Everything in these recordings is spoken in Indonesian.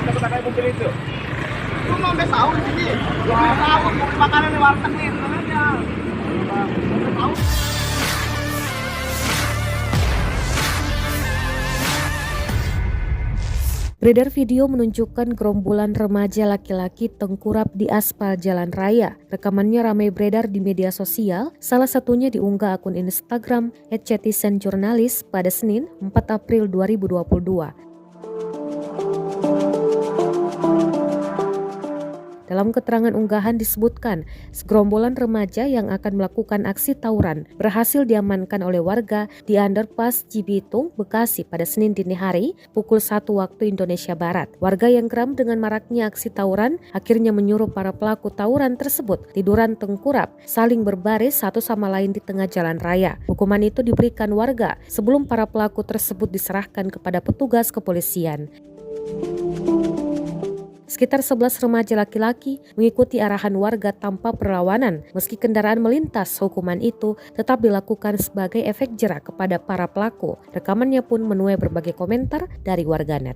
dapat pakai mobil itu? Lu mau sampai sahur di sini? Wah, tahu mau makanan di warteg nih, tenang aja. Sampai sahur. Beredar video menunjukkan gerombolan remaja laki-laki tengkurap di aspal jalan raya. Rekamannya ramai beredar di media sosial, salah satunya diunggah akun Instagram @cetizenjurnalis pada Senin 4 April 2022. Dalam keterangan unggahan disebutkan, segerombolan remaja yang akan melakukan aksi tawuran berhasil diamankan oleh warga di underpass Cibitung, Bekasi pada Senin dini hari pukul 1 waktu Indonesia Barat. Warga yang geram dengan maraknya aksi tawuran akhirnya menyuruh para pelaku tawuran tersebut tiduran tengkurap, saling berbaris satu sama lain di tengah jalan raya. Hukuman itu diberikan warga sebelum para pelaku tersebut diserahkan kepada petugas kepolisian. Sekitar 11 remaja laki-laki mengikuti arahan warga tanpa perlawanan. Meski kendaraan melintas, hukuman itu tetap dilakukan sebagai efek jera kepada para pelaku. Rekamannya pun menuai berbagai komentar dari warganet.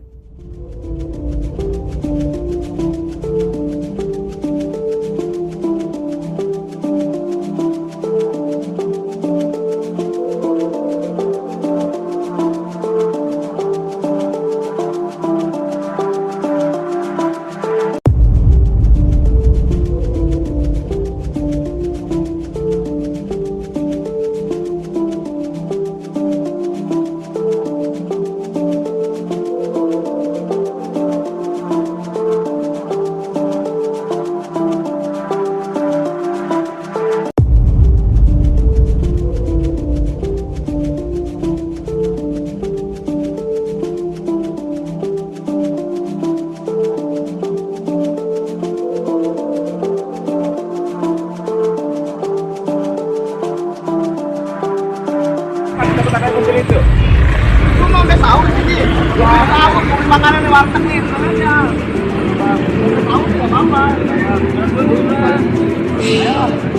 Dapat pakai mobil itu? Lu mau sampai sahur di sini? Wah, tahu mau makanan di warteg nih, tenang aja. Sampai sahur nggak apa-apa. Ayo.